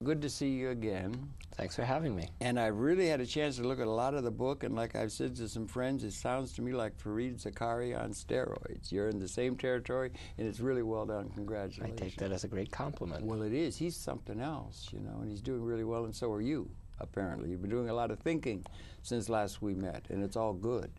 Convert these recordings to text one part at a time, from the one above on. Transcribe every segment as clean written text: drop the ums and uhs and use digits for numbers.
good to see you again. Thanks for having me. And I really had a chance to look at a lot of the book, and like I've said to some friends, it sounds to me like Fareed Zakaria on steroids. You're in the same territory, and it's really well done. Congratulations. I take that as a great compliment. Well, it is. He's something else, you know, and he's doing really well, and so are you, apparently. You've been doing a lot of thinking since last we met, and it's all good.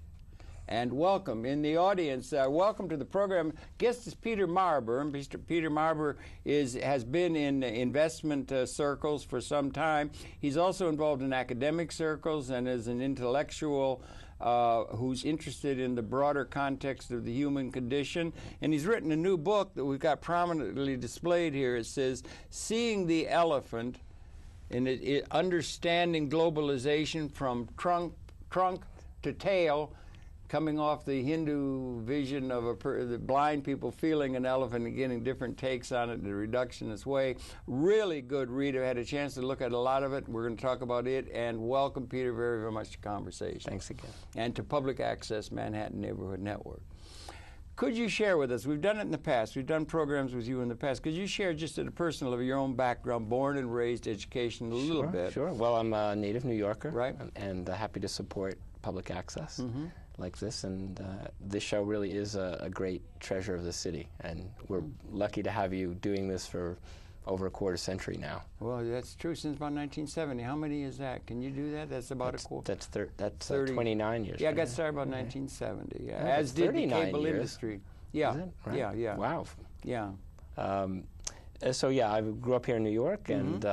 And welcome in the audience. Welcome to the program. Guest is Peter Marber. And Mr. Peter Marber has been in investment circles for some time. He's also involved in academic circles and is an intellectual who's interested in the broader context of the human condition. And he's written a new book that we've got prominently displayed here. It says, Seeing the Elephant, and Understanding Globalization from Trunk to Tail, coming off the Hindu vision of the blind people feeling an elephant and getting different takes on it in a reductionist way. Really good reader. Had a chance to look at a lot of it. We're going to talk about it. And welcome, Peter, very, very much to conversation. Thanks again. And to Public Access Manhattan Neighborhood Network. Could you share with us, we've done it in the past, we've done programs with you in the past, could you share just at a personal of your own background, born and raised, education, a little bit? Sure. Well, I'm a native New Yorker, right, and happy to support public access like this, and this show really is a great treasure of the city, and we're lucky to have you doing this for over a quarter century now. Well, that's true, since about 1970. How many is that? Can you do that? That's about a quarter. That's 29 years. Yeah, I got started about 1970, yeah. As did the cable industry. Yeah, is it? Right. Yeah. Wow. Yeah. So yeah, I grew up here in New York, and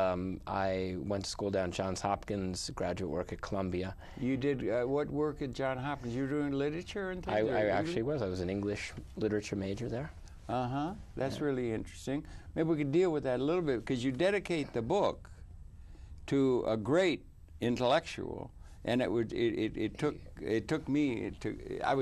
I went to school down at Johns Hopkins, graduate work at Columbia. You did what work at Johns Hopkins? You were doing literature and things? I actually was. I was an English literature major there. That's really interesting. Maybe we could deal with that a little bit, because you dedicate the book to a great intellectual, and I was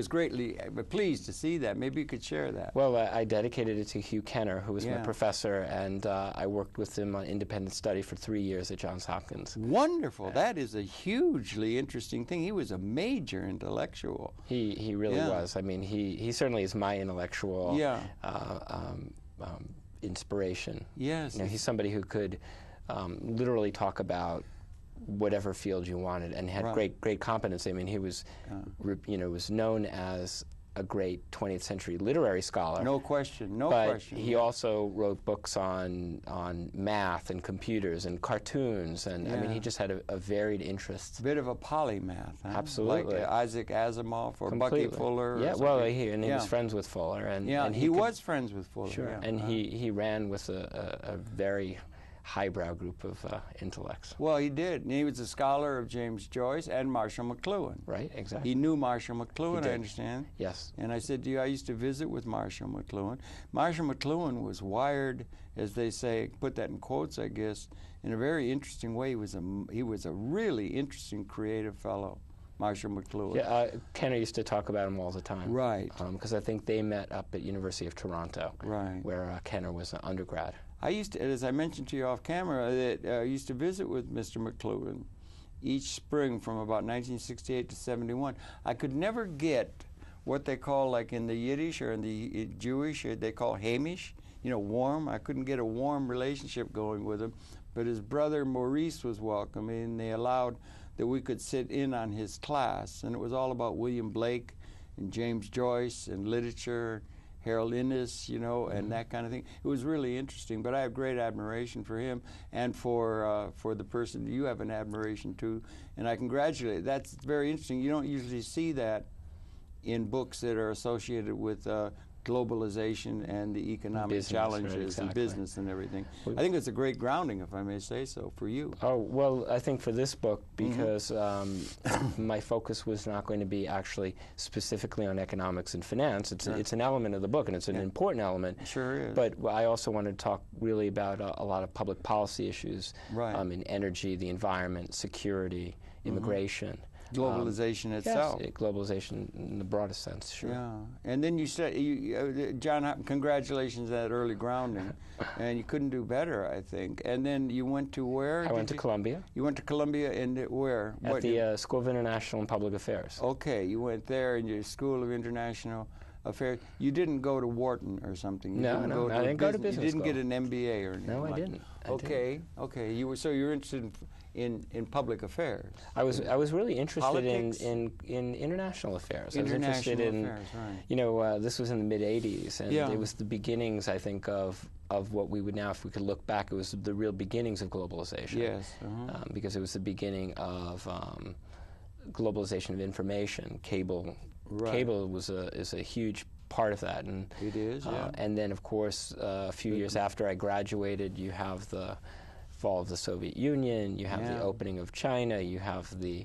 greatly pleased to see that. Maybe you could share that. Well, I dedicated it to Hugh Kenner, who was my professor, and I worked with him on independent study for 3 years at Johns Hopkins. Wonderful. That is a hugely interesting thing. He was a major intellectual. He really was. I mean, he certainly is my intellectual inspiration. Yes. You know, he's somebody who could literally talk about whatever field you wanted, and had great competence. I mean, he was, was known as a great 20th century literary scholar. No question, but he also wrote books on math and computers and cartoons, and I mean, he just had a varied interest. Bit of a polymath, huh? Absolutely. Like Isaac Asimov or Bucky Fuller. Yeah, well, he was friends with Fuller, and he was friends with Fuller. Sure, and he ran with a very highbrow group of intellects. Well, he did. And he was a scholar of James Joyce and Marshall McLuhan. Right, exactly. He knew Marshall McLuhan, I understand. Yes. And I said to you, I used to visit with Marshall McLuhan. Marshall McLuhan was wired, as they say, put that in quotes, I guess, in a very interesting way. He was a really interesting, creative fellow, Marshall McLuhan. Yeah, Kenner used to talk about him all the time. Right. Because I think they met up at University of Toronto, where Kenner was an undergrad. I used to, as I mentioned to you off camera, that I used to visit with Mr. McLuhan each spring from about 1968 to 71. I could never get what they call, like in the Yiddish or in the Jewish, they call Hamish, warm. I couldn't get a warm relationship going with him. But his brother Maurice was welcoming, and they allowed that we could sit in on his class. And it was all about William Blake and James Joyce and literature, Harold Innis, and that kind of thing. It was really interesting, but I have great admiration for him and for the person you have an admiration to, and I congratulate. That's very interesting. You don't usually see that in books that are associated with globalization and the economic challenges and business and everything. I think it's a great grounding, if I may say so, for you. Oh, well, I think for this book, because my focus was not going to be actually specifically on economics and finance. It's an element of the book, and it's an important element. Sure is. But I also wanted to talk really about a lot of public policy issues in energy, the environment, security, immigration. Globalization itself. Yes, globalization in the broadest sense, sure. Yeah, and then you said, John Hopkins, congratulations on that early grounding, and you couldn't do better, I think. And then you went to where? I went to Columbia. You went to Columbia, and where? At the School of International and Public Affairs. Okay, you went there in your School of International affairs. You didn't go to Wharton or something. No, I didn't go to business You didn't school. get an MBA or anything. No, like I didn't. Okay. You're interested in public affairs. I was really interested in International international affairs. I was interested in affairs, right. This was in the mid '80s, and it was the beginnings, I think, of what we would now, if we could look back, it was the real beginnings of globalization. Yes. Because it was the beginning of globalization of information. Cable is a huge part of that, and it is. And then, of course, a few years after I graduated, you have the fall of the Soviet Union, you have the opening of China, you have the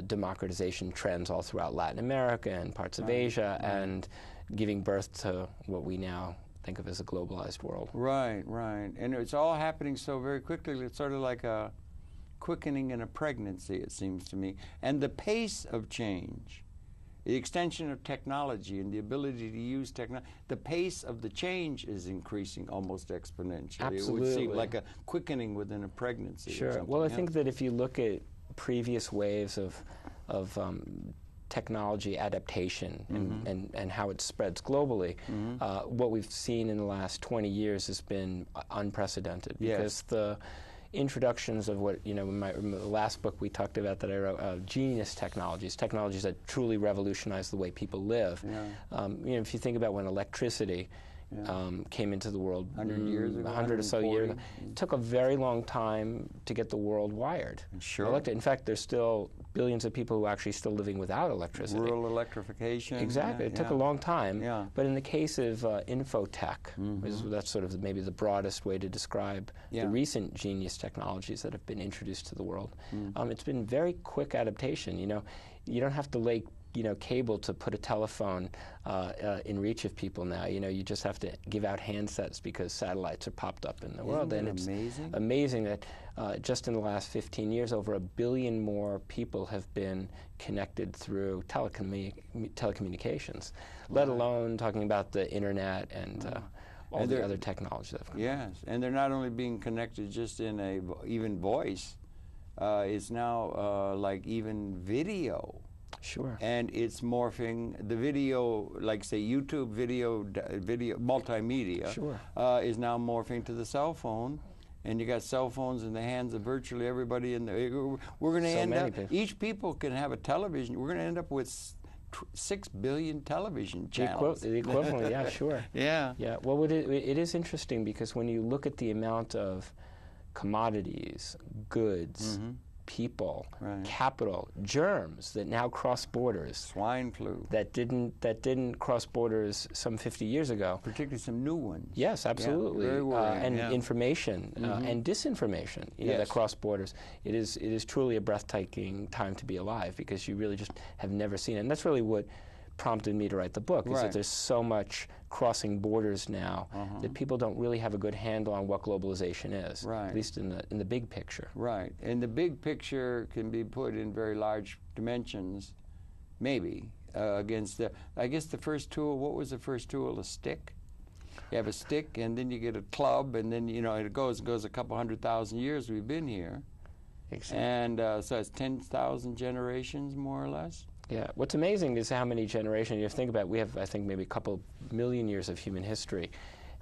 democratization trends all throughout Latin America and parts of Asia, and giving birth to what we now think of as a globalized world. Right. And it's all happening so very quickly. It's sort of like a quickening in a pregnancy, it seems to me. And the pace of change, the extension of technology and the ability to use technology, the pace of the change is increasing almost exponentially. Absolutely. It would seem like a quickening within a pregnancy. Sure. Well, I think that if you look at previous waves of technology adaptation and how it spreads globally, what we've seen in the last 20 years has been unprecedented. Because the introductions of what, in the last book we talked about that I wrote, genius technologies that truly revolutionize the way people live. If you think about when electricity came into the world 100 years ago, 100 or so years ago, it took a very long time to get the world wired. Sure. In fact, there's still billions of people who are actually still living without electricity. Rural electrification. Exactly. It took a long time. Yeah. But in the case of infotech, that's sort of maybe the broadest way to describe the recent genius technologies that have been introduced to the world. It's been very quick adaptation. You don't have to lay cable to put a telephone in reach of people now. You just have to give out handsets because satellites are popped up in the world. And it's amazing? Amazing that just in the last 15 years, over 1 billion more people have been connected through telecommunications, let alone talking about the internet and all the other technologies that have come. Yes, and they're not only being connected just in even voice, it's now like even video. Sure. And it's morphing. The video, like say YouTube video multimedia, is now morphing to the cell phone. And you got cell phones in the hands of virtually everybody. We're going to end up, each people can have a television. We're going to end up with 6 billion television channels. The equivalent, yeah, sure. Yeah. Well, it is interesting because when you look at the amount of commodities, goods, people, capital, germs that now cross borders. Swine flu. That didn't cross borders some 50 years ago. Particularly some new ones. Yes, absolutely. Yeah, very worrying, and information and disinformation, that cross borders. It is truly a breathtaking time to be alive because you really just have never seen it. And that's really what prompted me to write the book, is that there's so much crossing borders now that people don't really have a good handle on what globalization is, at least in the big picture. Right, and the big picture can be put in very large dimensions, maybe, against I guess the first tool, what was the first tool, a stick? You have a stick, and then you get a club, and then, it goes a couple 100,000 years we've been here. Exactly. And so it's 10,000 generations, more or less. Yeah, what's amazing is how many generations. You think about, we have, I think, maybe a couple million years of human history,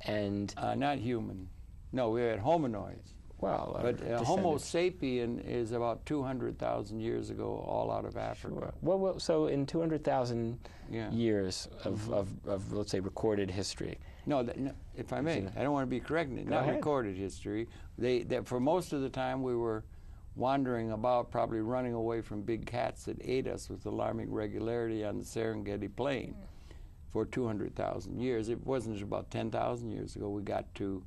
and not human. No, we had hominoids. Well, but Homo sapien is about 200,000 years ago, all out of Africa. Sure. Well, so in 200,000 years of let's say recorded history. No, if I may, I don't want to be corrected. Not recorded history. For most of the time, we were wandering about, probably running away from big cats that ate us with alarming regularity on the Serengeti Plain for 200,000 years. It wasn't about 10,000 years ago we got to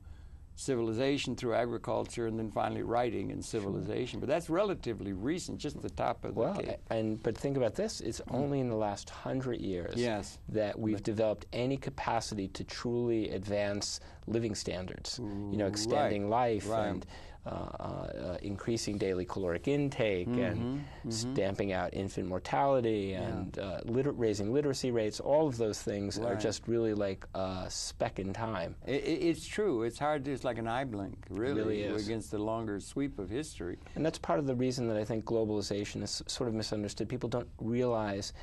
civilization through agriculture and then finally writing and civilization. But that's relatively recent, just the top of the cake. But think about this, it's only in the last 100 years that we've developed any capacity to truly advance living standards, extending life and increasing daily caloric intake and stamping out infant mortality and raising literacy rates. All of those things are just really like a speck in time. It's true. It's hard to, it's like an eye blink, really, it really is. Against the longer sweep of history. And that's part of the reason that I think globalization is sort of misunderstood. People don't realize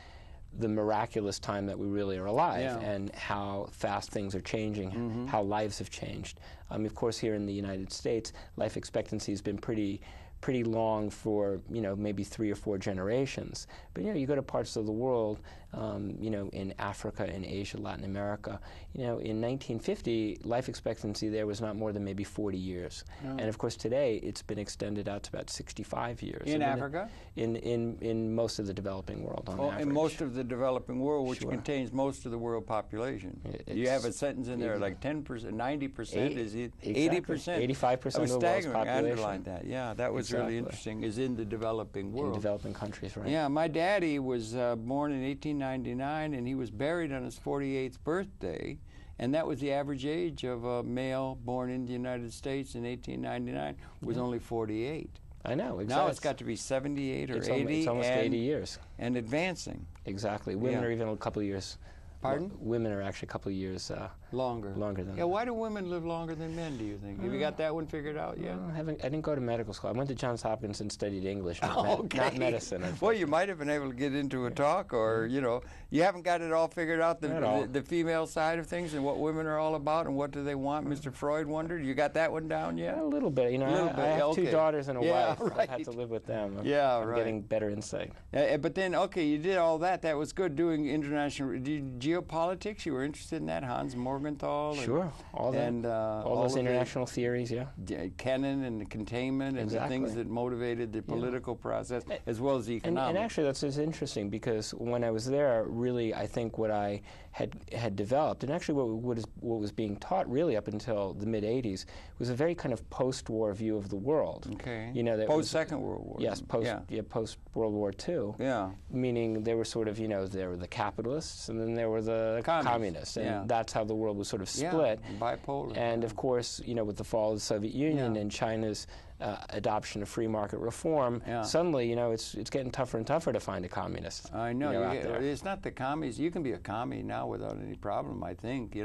the miraculous time that we really are alive, and how fast things are changing, how lives have changed. Of course, here in the United States, life expectancy has been pretty long for, maybe 3 or 4 generations. But, you go to parts of the world, in Africa, in Asia, Latin America, in 1950, life expectancy there was not more than maybe 40 years. And of course, today, it's been extended out to about 65 years. In Africa? In most of the developing world, on average. In most of the developing world, which contains most of the world population. You have a sentence in there like 10%, 90%, is it 80%? 85% of the world's population. I underlined that. Yeah, that was really interesting, is in the developing world. In developing countries, right. Yeah, my daddy was born in 1899, and he was buried on his 48th birthday, and that was the average age of a male born in the United States in 1899, was only 48. I know, exactly. Now it's got to be 78 or 80. It's almost 80 years. And advancing. Exactly. Women are even a couple of years. Pardon? Women are actually a couple of years longer than that. Why do women live longer than men, do you think? Have you got that one figured out yet? I didn't go to medical school. I went to Johns Hopkins and studied English, not medicine. Well, you might have been able to get into a talk, or, you haven't got it all figured out, the female side of things and what women are all about and what do they want, Mr. Freud wondered. You got that one down yet? A little bit. I have 2 daughters and a wife. Right. I had to live with them. I'm getting better insight. But then, you did all that. That was good, doing international geopolitics. You were interested in that, Hans Morgenthau? Sure, all that. And all those international theories, Kennan and the containment and the things that motivated the political process, as well as the economic. And actually, that's just interesting, because when I was there, really, I think what I had developed, and actually what was being taught really up until the mid-'80s, was a very kind of post-war view of the world. Okay. Post-Second World War. Yes, post-World War II. Yeah. Meaning there were sort of, there were the capitalists, and then there were the communists. And that's how the world was sort of split. Bipolar. And of course, with the fall of the Soviet Union and China's adoption of free market reform, suddenly, it's getting tougher and tougher to find a communist. I know. It's not the commies. You can be a commie now without any problem, I think.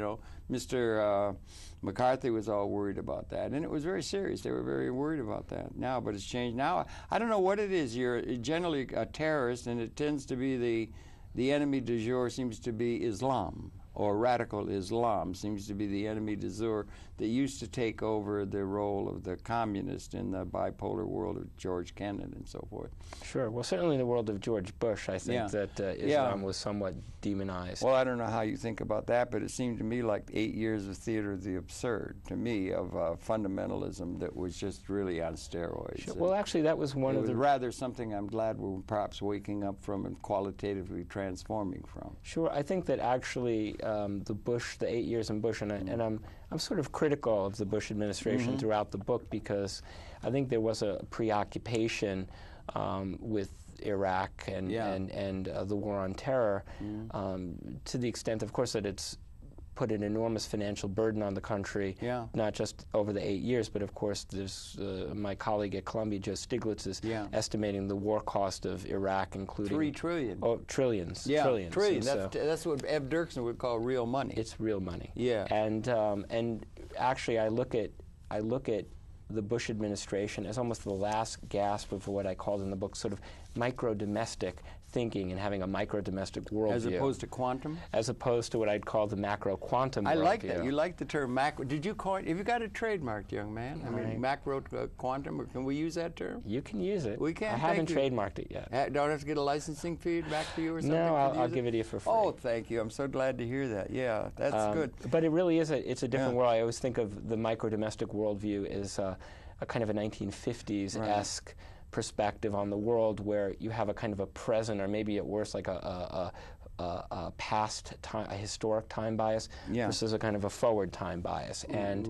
Mr. McCarthy was all worried about that, and it was very serious. They were very worried about that now, but it's changed. Now, I don't know what it is. You're generally a terrorist, and it tends to be the enemy du jour seems to be Islam, or radical Islam seems to be the enemy du jour that used to take over the role of the communist in the bipolar world of George Kennan and so forth. Sure. Well, certainly in the world of George Bush, I think that Islam was somewhat demonized. Well, I don't know how you think about that, but it seemed to me like 8 years of theater of the absurd, to me, of fundamentalism that was just really on steroids. Sure. Well, actually, that was one of the... rather something I'm glad we're perhaps waking up from and qualitatively transforming from. Sure. I think that actually the 8 years in Bush, and I'm sort of critical of the Bush administration throughout the book, because I think there was a preoccupation with Iraq and the war on terror, to the extent, of course, that it's put an enormous financial burden on the country, not just over the 8 years, but of course there's my colleague at Columbia, Joe Stiglitz, is estimating the war cost of Iraq, including... $3 trillion. Oh, trillions. Yeah, trillions. That's what Eb Dirksen would call real money. It's real money. Yeah. And actually, I look at the Bush administration as almost the last gasp of what I called in the book sort of micro-domestic thinking and having a micro-domestic worldview. As opposed to quantum? As opposed to what I'd call the macro-quantum worldview. I like that. You like the term macro. Did you coin? Have you got it trademarked, young man? I mean, macro-quantum, can we use that term? You can use it. We can. I haven't trademarked it yet. Don't have to get a licensing fee back to you or something? No, I'll give it to you for free. Oh, thank you. I'm so glad to hear that. Yeah, that's good. But it really is it's a different world. I always think of the micro-domestic worldview as a kind of a 1950s-esque perspective on the world, where you have a kind of a present, or maybe at worst like a past time, a historic time bias, versus a kind of a forward time bias. And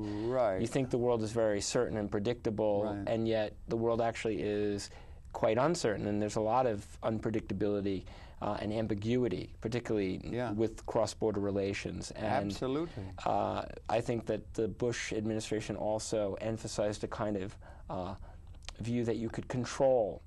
you think the world is very certain and predictable, and yet the world actually is quite uncertain, and there's a lot of unpredictability and ambiguity, particularly with cross-border relations. And, absolutely. I think that the Bush administration also emphasized a kind of view that you could control,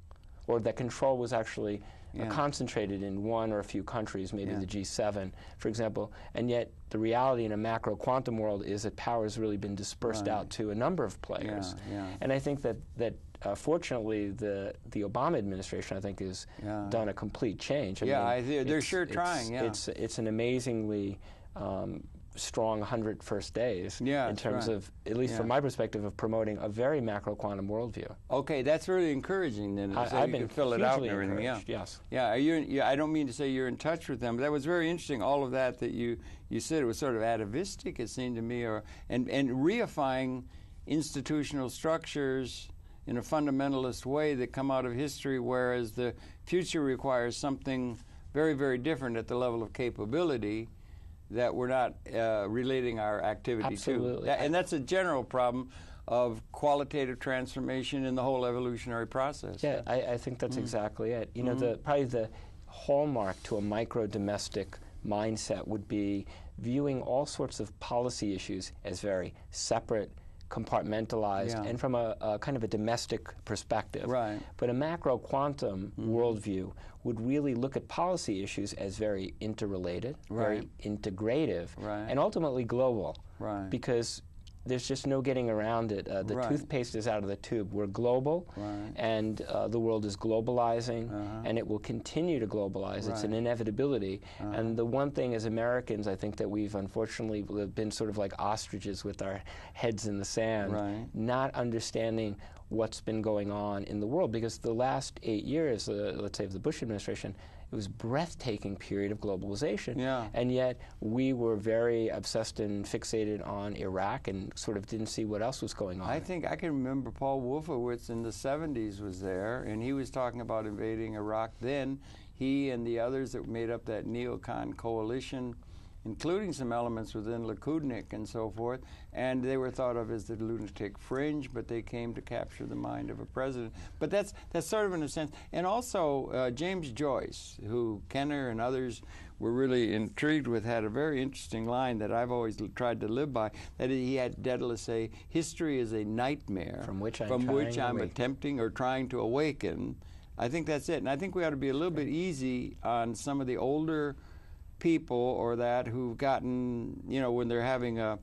or that control was actually concentrated in one or a few countries, maybe the G7, for example, and yet the reality in a macro quantum world is that power has really been dispersed out to a number of players. And I think that fortunately, the Obama administration, I think, has done a complete change. I mean, they're sure trying. It's an amazingly strong 100 first days in terms of, at least from my perspective, of promoting a very macro quantum worldview. Okay, that's really encouraging then. I've been fill it out and everything. Yes. Are you? I don't mean to say you're in touch with them, but that was very interesting. All of that you said, it was sort of atavistic, it seemed to me, and reifying institutional structures in a fundamentalist way that come out of history, whereas the future requires something very, very different at the level of capability that we're not relating our activity to. And that's a general problem of qualitative transformation in the whole evolutionary process. Yeah, I think that's exactly it. You know, probably the hallmark to a micro-domestic mindset would be viewing all sorts of policy issues as very separate, compartmentalized, and from a kind of a domestic perspective. Right. But a macro quantum worldview would really look at policy issues as very interrelated, very integrative, and ultimately global. Because there's just no getting around it. The toothpaste is out of the tube. We're global, and the world is globalizing, and it will continue to globalize. It's an inevitability. And the one thing as Americans, I think that we've unfortunately been sort of like ostriches with our heads in the sand, not understanding what's been going on in the world. Because the last 8 years, let's say of the Bush administration, it was a breathtaking period of globalization. And yet we were very obsessed and fixated on Iraq and sort of didn't see what else was going on. I think I can remember Paul Wolfowitz in the 70s was there, and he was talking about invading Iraq then. He and the others that made up that neocon coalition, including some elements within Likudnik and so forth, and they were thought of as the lunatic fringe, but they came to capture the mind of a president. But that's sort of in a sense. And also James Joyce, who Kenner and others were really intrigued with, had a very interesting line that I've always tried to live by, that he had Daedalus say, history is a nightmare from which I'm attempting or trying to awaken. I think that's it. And I think we ought to be a little bit easy on some of the older people or that who've gotten, you know, when they're having a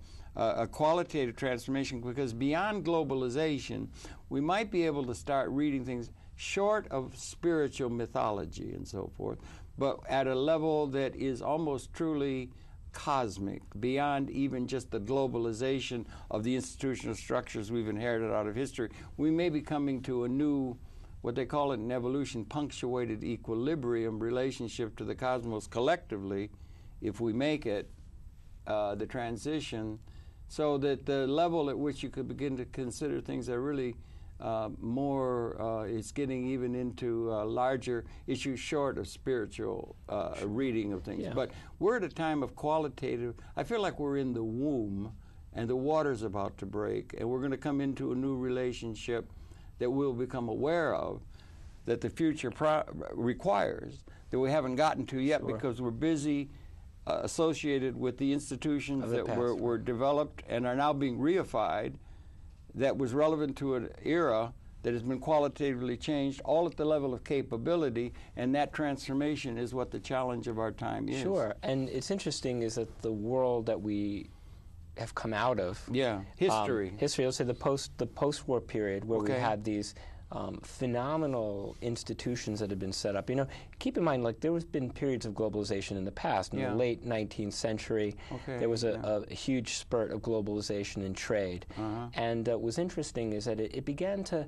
qualitative transformation, because beyond globalization, we might be able to start reading things short of spiritual mythology and so forth, but at a level that is almost truly cosmic, beyond even just the globalization of the institutional structures we've inherited out of history. We may be coming to a new, what they call it in evolution, punctuated equilibrium relationship to the cosmos collectively, if we make it, the transition, so that the level at which you could begin to consider things that are really it's getting even into larger issues short of spiritual reading of things. But we're at a time of qualitative, I feel like we're in the womb and the water's about to break, and we're going to come into a new relationship that we'll become aware of, that the future requires, that we haven't gotten to yet because we're busy associated with the institutions that were developed and are now being reified, that was relevant to an era that has been qualitatively changed, all at the level of capability, and that transformation is what the challenge of our time is. Sure, and it's interesting is that the world that we have come out of, history, let's say the post-war period, where we had these phenomenal institutions that have been set up. You know, keep in mind, like, there has been periods of globalization in the past. In the late 19th century, there was a huge spurt of globalization in trade. And what was interesting is that it began to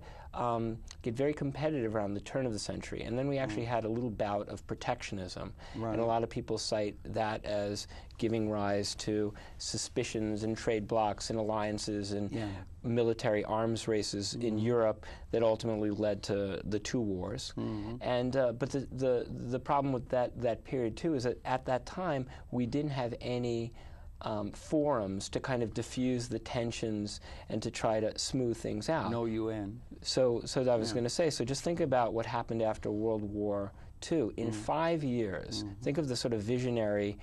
get very competitive around the turn of the century. And then we actually had a little bout of protectionism. And a lot of people cite that as giving rise to suspicions and trade blocs and alliances and military arms races in Europe that ultimately led to the two wars. And but the problem with that period too is that at that time we didn't have any forums to kind of diffuse the tensions and to try to smooth things out. No UN. So I was going to say, so just think about what happened after World War too. In 5 years, think of the sort of visionary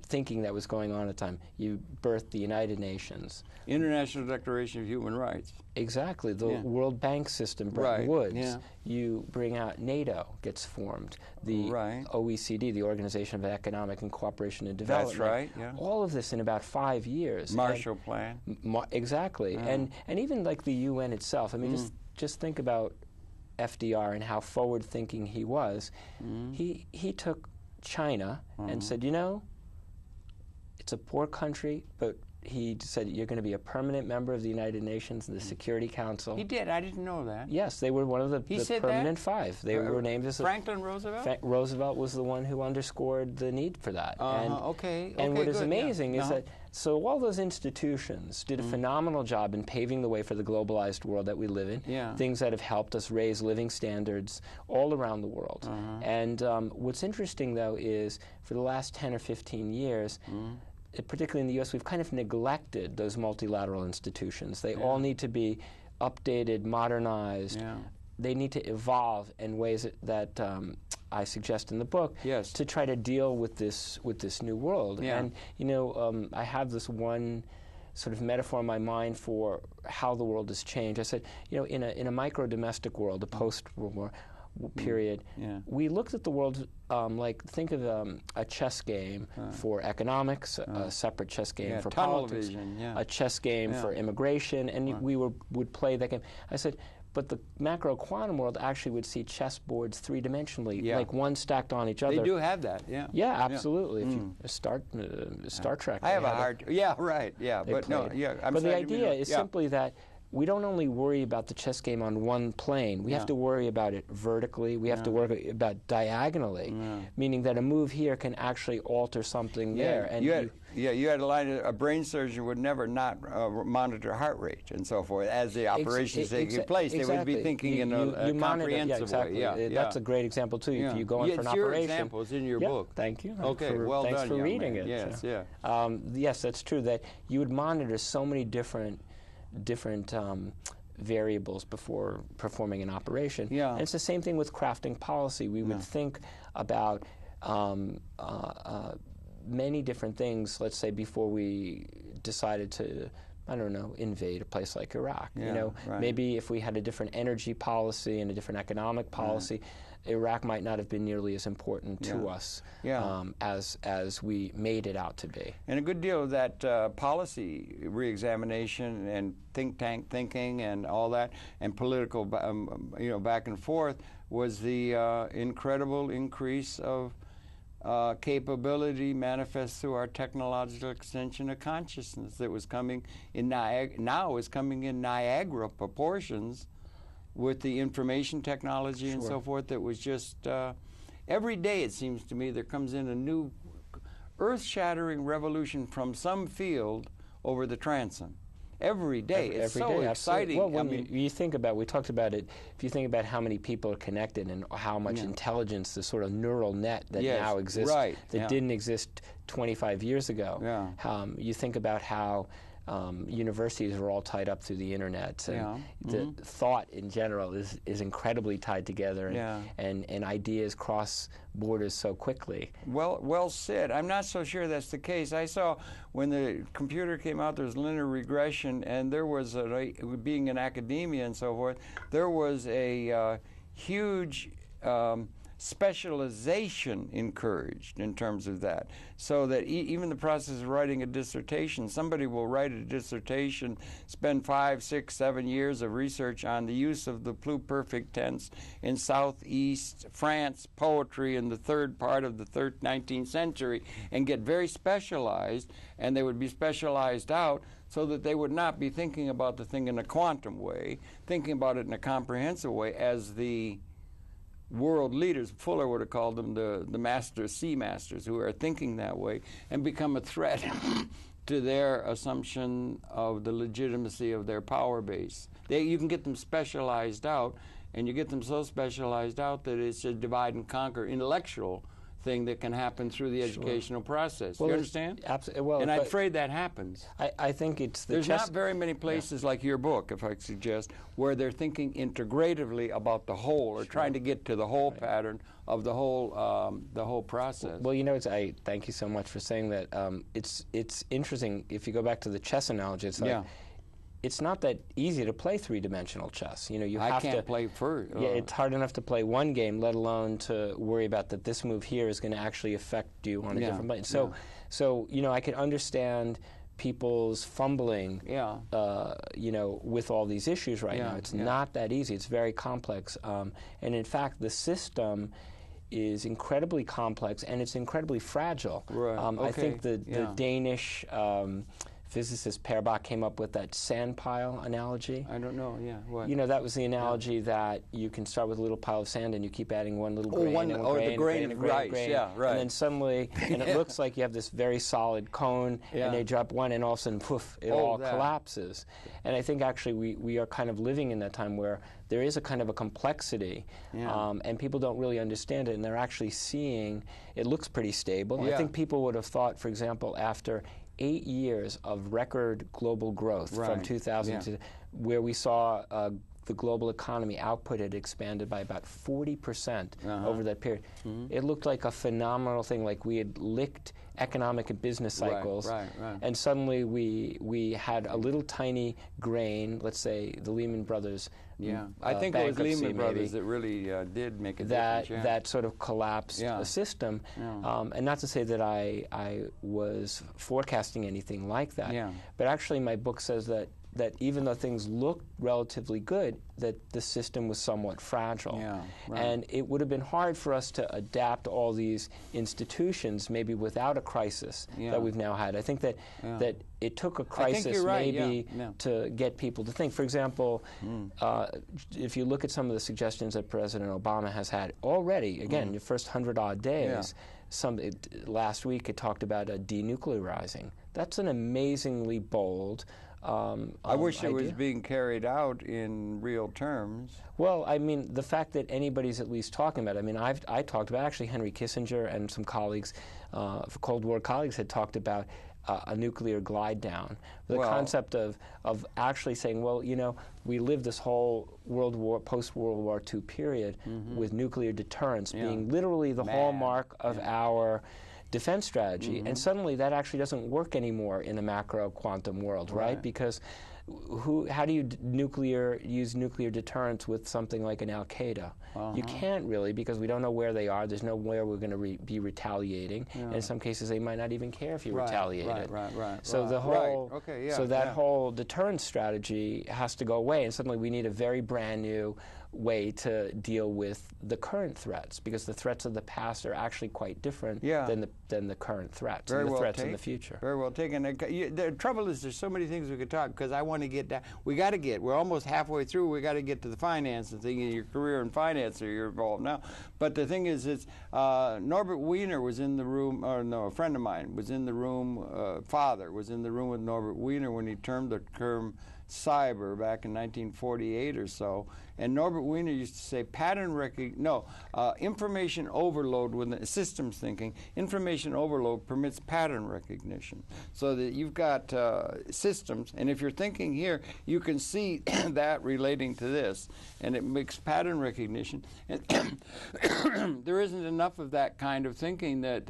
thinking that was going on at the time. You birthed the United Nations. International Declaration of Human Rights. Exactly. The World Bank system, Bretton Woods. You bring out NATO, gets formed. The OECD, the Organization of Economic and Cooperation and Development. That's right, All of this in about 5 years. Marshall Plan. Exactly. And even like the UN itself. I mean, just think about FDR and how forward-thinking he was. He took China and said, you know, it's a poor country, but he said, you're going to be a permanent member of the United Nations and the Security Council. He did. I didn't know that. Yes, they were one of the permanent five. They were named as Franklin Roosevelt? Roosevelt was the one who underscored the need for that. And what is amazing is that, so all those institutions did a phenomenal job in paving the way for the globalized world that we live in, things that have helped us raise living standards all around the world. And what's interesting, though, is for the last 10 or 15 years, particularly in the U.S., we've kind of neglected those multilateral institutions. They all need to be updated, modernized. They need to evolve in ways that I suggest in the book to try to deal with this new world. And you know, I have this one sort of metaphor in my mind for how the world has changed. I said, you know, in a micro-domestic world, a post-World War period, we looked at the world like, think of a chess game for economics, a separate chess game for politics, a chess game for immigration, and we would play that game. I said, but the macro quantum world actually would see chessboards three-dimensionally, like one stacked on each other. They do have that, Yeah, absolutely. If you Star Trek. I have a hard, but no, but the idea is simply that we don't only worry about the chess game on one plane. We have to worry about it vertically. We have to worry about diagonally, meaning that a move here can actually alter something there. And you had a line, a brain surgeon would never not monitor heart rate and so forth as the operations taking place. They would be thinking in a comprehensive way. That's a great example, too. If you go in for an operation. It's your example. It's in your book. Thank you. Okay, well done, Thanks for reading it. Yes, yes, that's true, that you would monitor so many different variables before performing an operation. And it's the same thing with crafting policy. We would think about many different things, let's say, before we decided to, I don't know, invade a place like Iraq. You know, maybe if we had a different energy policy and a different economic policy, Iraq might not have been nearly as important to us as we made it out to be. And a good deal of that policy reexamination and think tank thinking and all that, and political, back and forth, was the incredible increase of capability manifest through our technological extension of consciousness that was coming in now is coming in Niagara proportions, with the information technology and so forth. That was just every day, it seems to me, there comes in a new earth-shattering revolution from some field over the transom. Every day. It's so exciting. Well, when you think about, we talked about it, if you think about how many people are connected and how much intelligence, the sort of neural net that now exists that didn't exist 25 years ago. You think about how universities are all tied up through the internet. And the thought in general is incredibly tied together, and ideas cross borders so quickly. Well said. I'm not so sure that's the case. I saw when the computer came out, there was linear regression, and there was, being in academia and so forth, there was a huge specialization encouraged in terms of that, so that even the process of writing a dissertation, somebody will write a dissertation, spend 5, 6, 7 years of research on the use of the pluperfect tense in Southeast France poetry in the third part of the 19th century, and get very specialized, and they would be specialized out so that they would not be thinking about the thing in a quantum way, thinking about it in a comprehensive way, as the world leaders, Fuller would have called them the masters, sea masters, who are thinking that way, and become a threat to their assumption of the legitimacy of their power base. You can get them specialized out, and you get them so specialized out that it's a divide and conquer intellectual thing that can happen through the educational process. Well, you understand? Absolutely. Well, and I'm afraid that happens. I think it's There's not very many places like your book, if I suggest, where they're thinking integratively about the whole, or trying to get to the whole pattern of the whole process. Well, you know, I thank you so much for saying that. It's interesting. If you go back to the chess analogy, it's like it's not that easy to play three-dimensional chess. You know, you have to. I can't play first. Yeah, it's hard enough to play one game, let alone to worry about that this move here is going to actually affect you on a different button. So you know, I can understand people's fumbling, you know, with all these issues right now. It's not that easy. It's very complex. And in fact, the system is incredibly complex and it's incredibly fragile. Right. I think the Danish physicist Per Bach came up with that sand pile analogy. I don't know, what? You know, that was the analogy that you can start with a little pile of sand and you keep adding one little grain the grain of rice, and then suddenly, and it looks like you have this very solid cone, and they drop one, and all of a sudden, poof, it all collapses. And I think actually we are kind of living in that time where there is a kind of a complexity, and people don't really understand it, and they're actually seeing, it looks pretty stable. I think people would have thought, for example, after 8 years of record global growth from 2000 to where we saw the global economy output had expanded by about 40% over that period. It looked like a phenomenal thing, like we had licked economic and business cycles, and suddenly we had a little tiny grain, let's say the Lehman Brothers. I think it was Lehman Brothers that really did make a difference. That sort of collapsed the system, and not to say that I was forecasting anything like that, but actually my book says that even though things looked relatively good, that the system was somewhat fragile. And it would have been hard for us to adapt all these institutions maybe without a crisis that we've now had. I think that it took a crisis to get people to think. For example, if you look at some of the suggestions that President Obama has had already, again, the first 100-odd days, last week it talked about denuclearizing. That's an amazingly bold I wish it was being carried out in real terms. Well, I mean, the fact that anybody's at least talking about it. I mean, I talked about, actually, Henry Kissinger and some colleagues, Cold War colleagues, had talked about a nuclear glide down. The concept of actually saying, well, you know, we lived this whole post-World War II period with nuclear deterrence being literally the hallmark of our defense strategy, and suddenly that actually doesn't work anymore in a macro quantum world, right? Because how do you use nuclear deterrence with something like an Al-Qaeda? You can't really, because we don't know where they are. There's nowhere we're going to be retaliating. And in some cases, they might not even care if you retaliated. So the whole, that whole deterrence strategy has to go away, and suddenly we need a very brand new way to deal with the current threats, because the threats of the past are actually quite different than the current threats and the threats in the future. Very well taken. The trouble is there's so many things we could talk, because I want to get down. We're almost halfway through. We got to get to the finance and thing, your career in finance, or you're involved now. But the thing is, it's Norbert Wiener was in the room, or no, a friend of mine was in the room, father was in the room with Norbert Wiener when he termed the term cyber back in 1948 or so, and Norbert Wiener used to say information overload with the systems thinking. Information overload permits pattern recognition, so that you've got systems, and if you're thinking here, you can see that relating to this, and it makes pattern recognition. And there isn't enough of that kind of thinking that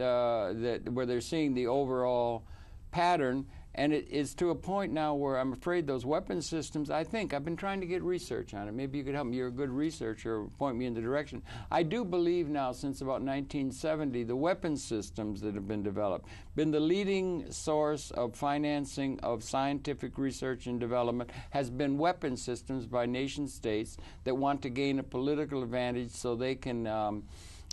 where they're seeing the overall pattern. And it is to a point now where I'm afraid those weapon systems, I've been trying to get research on it. Maybe you could help me. You're a good researcher, point me in the direction. I do believe now, since about 1970, the weapon systems that have been developed, been the leading source of financing of scientific research and development, has been weapon systems by nation states that want to gain a political advantage so they can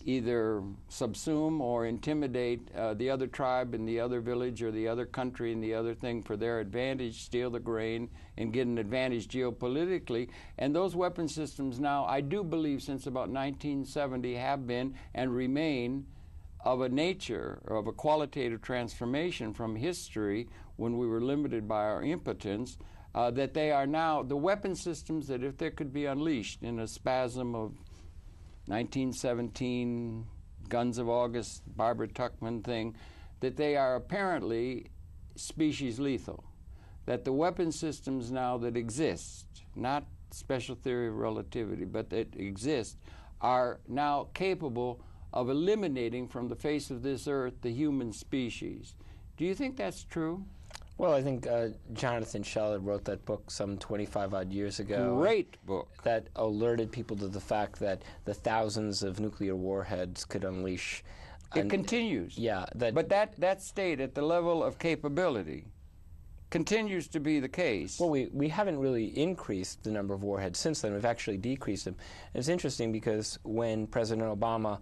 either subsume or intimidate the other tribe in the other village or the other country and the other thing for their advantage, steal the grain, and get an advantage geopolitically. And those weapon systems now, I do believe, since about 1970, have been and remain of a nature, of a qualitative transformation from history when we were limited by our impotence, that they are now the weapon systems that, if they could be unleashed in a spasm of 1917 Guns of August, Barbara Tuchman thing, that they are apparently species lethal, that the weapon systems now that exist, not special theory of relativity, but that exist, are now capable of eliminating from the face of this earth the human species. Do you think that's true? Well, I think Jonathan Shell wrote that book some 25-odd years ago. Great book. That alerted people to the fact that the thousands of nuclear warheads could unleash. It continues. Yeah. But that state at the level of capability continues to be the case. Well, we haven't really increased the number of warheads since then. We've actually decreased them. And it's interesting because when President Obama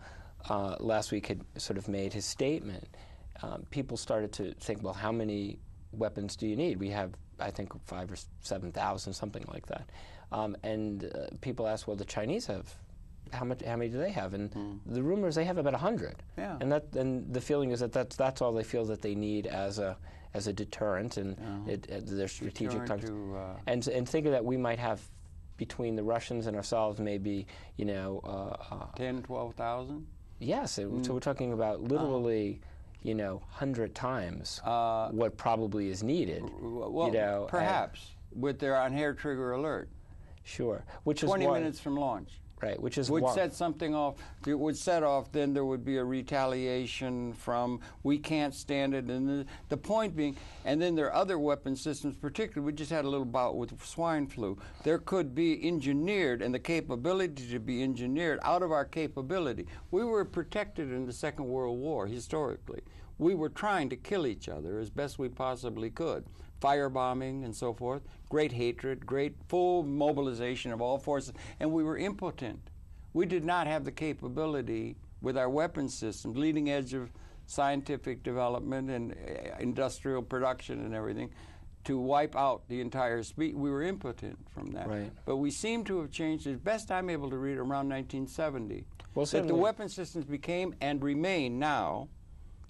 last week had sort of made his statement, people started to think, well, how many weapons do you need? We have, I think, 5,000 or 7,000, something like that. And people asked, well, the Chinese have, how many do they have? And the rumor is they have about 100. Yeah. And the feeling is that that's all they feel that they need as a deterrent, and their strategic targets. And think of that we might have between the Russians and ourselves maybe 10, 12,000. Yes, so we're talking about literally 100 times what probably is needed. Well, perhaps with their on hair trigger alert. Sure, which is 20 minutes from launch. Right, which is would set something off. It would set off. Then there would be a retaliation from we can't stand it. And the point being, and then there are other weapon systems. Particularly, we just had a little bout with swine flu. There could be engineered, and the capability to be engineered out of our capability. We were protected in the Second World War historically. We were trying to kill each other as best we possibly could. Firebombing and so forth, great hatred, great full mobilization of all forces, and we were impotent. We did not have the capability with our weapons systems, leading edge of scientific development and industrial production and everything, to wipe out the entire species. We were impotent from that. Right. But we seem to have changed. As best I'm able to read, around 1970, well, that the weapon systems became and remain now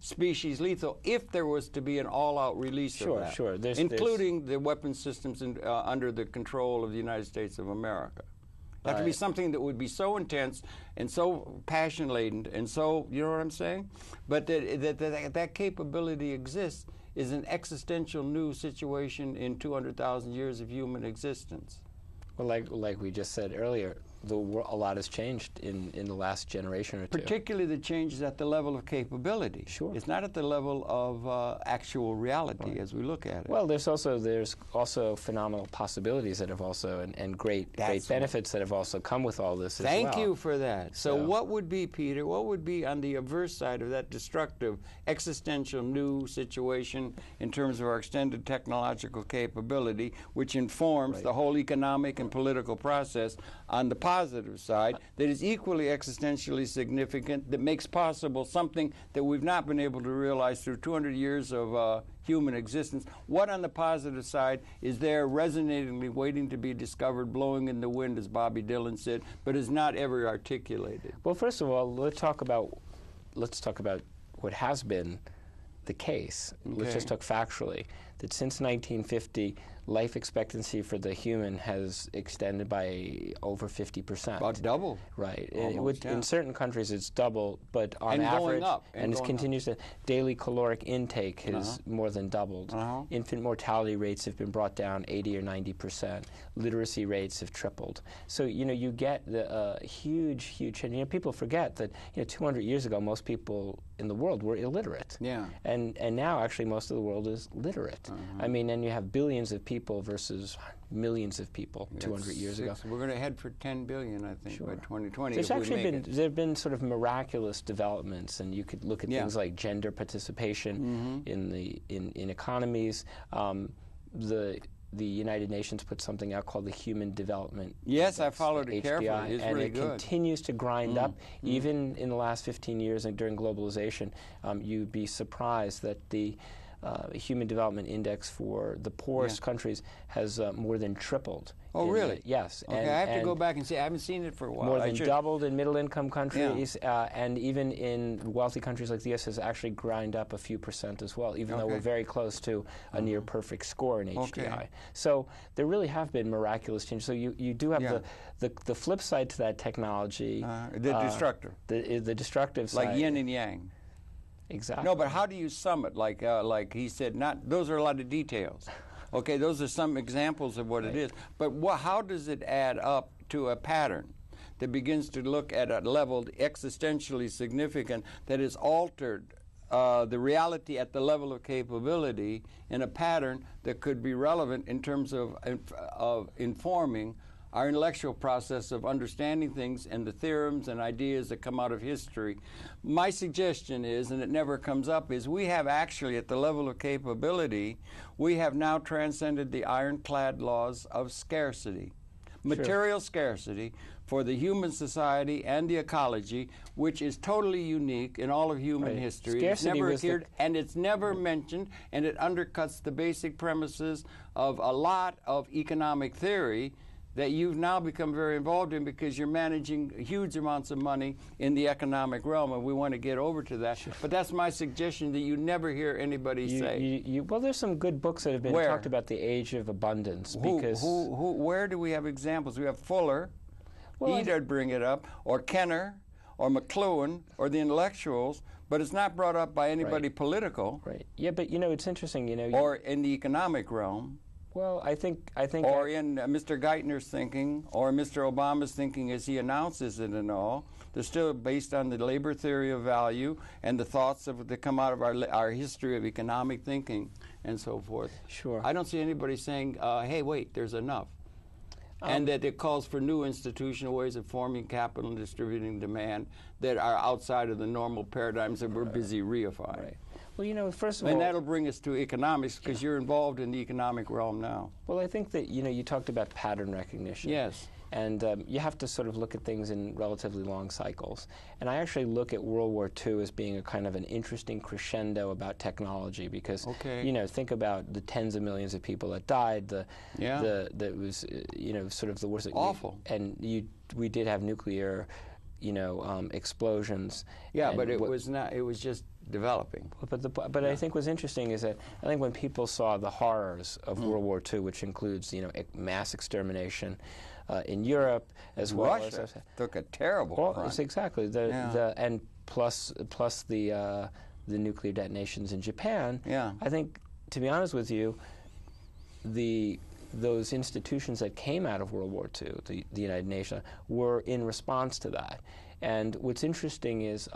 species lethal if there was to be an all-out release of that. Sure. Including the weapon systems under the control of the United States of America. That would be something that would be so intense and so passion-laden and so, you know what I'm saying? But that capability exists is an existential new situation in 200,000 years of human existence. Well, like we just said earlier, a lot has changed in the last generation or two. Particularly the changes at the level of capability. Sure. It's not at the level of actual reality as we look at it. Well, there's also phenomenal possibilities that have also, and great benefits that have also come with all this as well. Thank you for that. So what would be, Peter, what would be on the averse side of that destructive, existential new situation in terms of our extended technological capability, which informs the whole economic and political process on the positive side, that is equally existentially significant, that makes possible something that we've not been able to realize through 200 years of human existence? What on the positive side is there resonatingly waiting to be discovered, blowing in the wind, as Bobby Dylan said, but is not ever articulated? Well, first of all, let's talk about what has been the case. Okay. Let's just talk factually. That since 1950, life expectancy for the human has extended by over 50%. About double. Right. Almost, in certain countries, it's double, but on average, going up, and it continues to. Daily caloric intake has more than doubled. Infant mortality rates have been brought down 80 or 90%. Literacy rates have tripled. So you get the huge change. People forget that 200 years ago, most people in the world were illiterate. Yeah. And now actually most of the world is literate. I mean, and you have billions of people versus millions of people 200 years ago. We're going to head for 10 billion, I think, by 2020. There have been sort of miraculous developments, and you could look at things like gender participation in economies. The United Nations put something out called the Human Development Index. Yes, I followed it carefully. It's and really it good. Continues to grind up. Even in the last 15 years and during globalization, you'd be surprised that the Human Development Index for the poorest countries has more than tripled. Oh, really? Yes. Okay, I have to go back and see. I haven't seen it for a while. More than doubled in middle-income countries, and even in wealthy countries like the U.S. has actually grind up a few percent as well, even though we're very close to a near-perfect score in HDI. So there really have been miraculous changes. So you do have the flip side to that technology. The destructive. The destructive side. Like yin and yang. Exactly. No, but how do you sum it? Like he said, those are a lot of details. Okay, those are some examples of what it is. But how does it add up to a pattern that begins to look at a level existentially significant that has altered the reality at the level of capability in a pattern that could be relevant in terms of informing our intellectual process of understanding things and the theorems and ideas that come out of history? My suggestion is, and it never comes up, is we have actually, at the level of capability, we have now transcended the ironclad laws of scarcity. Material scarcity for the human society and the ecology, which is totally unique in all of human history. It's never appeared, and it's never mentioned, and it undercuts the basic premises of a lot of economic theory that you've now become very involved in, because you're managing huge amounts of money in the economic realm, and we want to get over to that. But that's my suggestion, that you never hear anybody say. Well, there's some good books that have been talked about the age of abundance. Where do we have examples? We have Fuller, he'd bring it up, or Kenner, or McLuhan, or the intellectuals, but it's not brought up by anybody political. Right. Yeah, but it's interesting, or in the economic realm. Well, I think, or in Mr. Geithner's thinking, or Mr. Obama's thinking as he announces it and all, they're still based on the labor theory of value and the thoughts that come out of our history of economic thinking and so forth. Sure. I don't see anybody saying, hey, wait, there's enough. And that it calls for new institutional ways of forming capital and distributing demand that are outside of the normal paradigms that we're busy reifying. Right. Well, first of all... And that'll bring us to economics, because you're involved in the economic realm now. Well, I think that, you talked about pattern recognition. Yes. And you have to sort of look at things in relatively long cycles. And I actually look at World War II as being a kind of an interesting crescendo about technology, because, think about the tens of millions of people that died, that was, sort of the worst... Awful. And we did have nuclear, explosions. Yeah, but it was not, it was just developing. But I think what's interesting is that I think when people saw the horrors of World War II, which includes mass extermination in Europe as well Russia as took a terrible crime. Exactly and plus the nuclear detonations in Japan. Yeah. I think, to be honest with you, those institutions that came out of World War II, the United Nations, were in response to that. And what's interesting is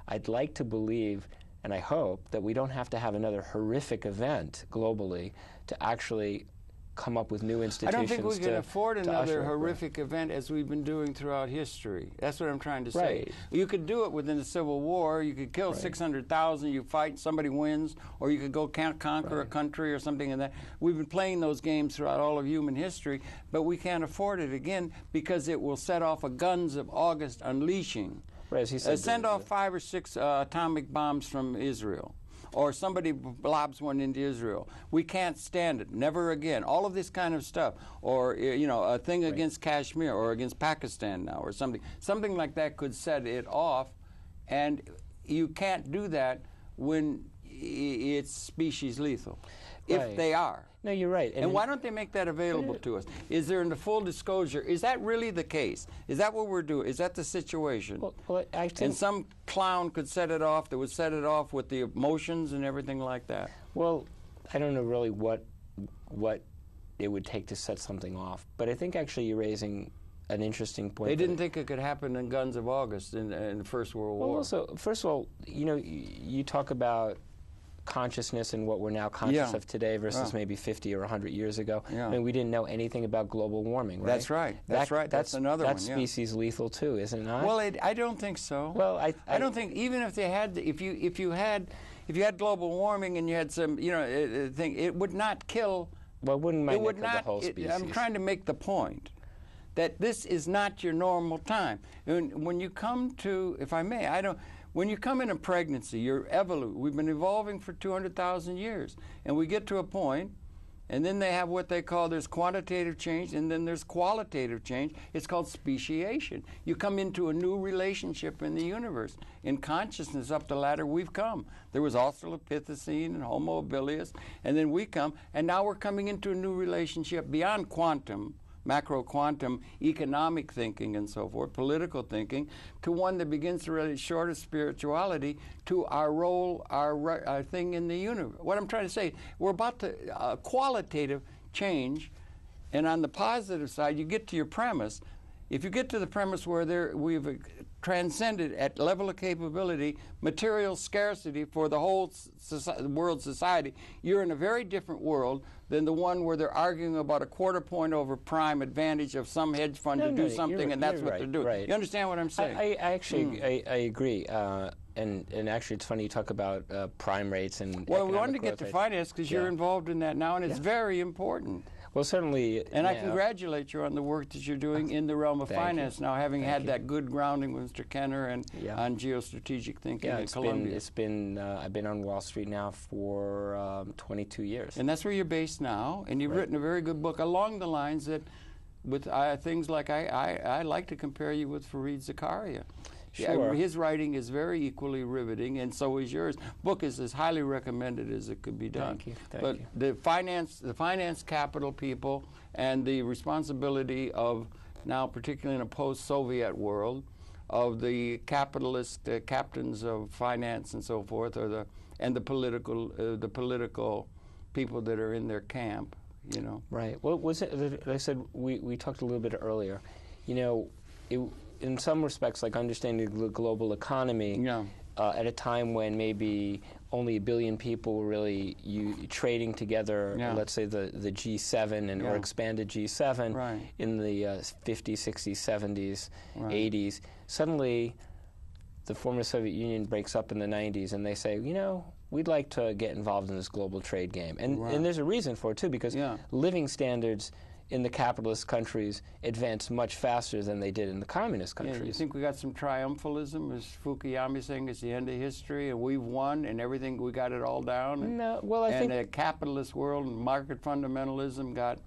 I'd like to believe, and I hope, that we don't have to have another horrific event globally to actually come up with new institutions. I don't think we can afford another horrific event as we've been doing throughout history. That's what I'm trying to say. Right. You could do it within the Civil War. You could kill 600,000, you fight, somebody wins, or you could go conquer a country or something like that. We've been playing those games throughout all of human history, but we can't afford it again, because it will set off a guns of August unleashing. Right, as he said, send off 5 or 6 atomic bombs from Israel, or somebody lobs one into Israel. We can't stand it. Never again. All of this kind of stuff. Or, a thing against Kashmir or against Pakistan now or something. Something like that could set it off, and you can't do that when it's species lethal, if they are. No, you're right. And why don't they make that available to us? Is there, in the full disclosure, is that really the case? Is that what we're doing? Is that the situation? Well, I think... And some clown could set it off, that would set it off with the emotions and everything like that? Well, I don't know really what it would take to set something off. But I think actually you're raising an interesting point. They didn't think it could happen in Guns of August in the First World War. Well, also, first of all, you talk about consciousness and what we're now conscious of today versus maybe 50 or 100 years ago. I mean, we didn't know anything about global warming, right? That's right. That's another one. That's species lethal too, isn't it not? Well, I don't think so. Well, I don't think, even if they had, if you had global warming and you had some, thing, it would not kill. Well, it wouldn't the whole species. I'm trying to make the point that this is not your normal time. And when you come to, if I may, When you come in a pregnancy, we've been evolving for 200,000 years, and we get to a point, and then they have what they call, there's quantitative change, and then there's qualitative change. It's called speciation. You come into a new relationship in the universe. In consciousness, up the ladder we've come. There was Australopithecine and Homo habilis, and then we come, and now we're coming into a new relationship beyond quantum, macro quantum economic thinking and so forth, political thinking, to one that begins to really short of spirituality to our role, our thing in the universe. What I'm trying to say, we're about to qualitative change, and on the positive side, you get to your premise. If you get to the premise where we've transcended at level of capability material scarcity for the whole world society, you're in a very different world than the one where they're arguing about a quarter point over prime advantage of some hedge fund to do something, and that's what they're doing. Right. You understand what I'm saying? I actually I agree. And actually, it's funny you talk about prime rates and well, we wanted to get to finance because you're involved in that now, and it's very important. Well, certainly. And I congratulate you on the work that you're doing in the realm of finance now, having had that good grounding with Mr. Kenner and on geostrategic thinking in Columbia. I've been on Wall Street now for 22 years. And that's where you're based now, and you've written a very good book along the lines that, with things like, I like to compare you with Fareed Zakaria. Sure. His writing is very equally riveting, and so is yours. Book is as highly recommended as it could be done. Thank you. But the finance capital people, and the responsibility of now, particularly in a post-Soviet world, of the capitalist captains of finance and so forth, and the political people that are in their camp. You know. Right. Well, was it? I said we talked a little bit earlier. You know, in some respects, like understanding the global economy, at a time when maybe only 1 billion people were really trading together, let's say the G7 or expanded G7 in the 50s, 60s, 70s, 80s. Suddenly, the former Soviet Union breaks up in the 90s, and they say, you know, we'd like to get involved in this global trade game. And there's a reason for it, too, because living standards in the capitalist countries advanced much faster than they did in the communist countries. You think we got some triumphalism? Is Fukuyama saying it's the end of history and we've won and everything, we got it all down? And, no, well, I think... And a capitalist world and market fundamentalism got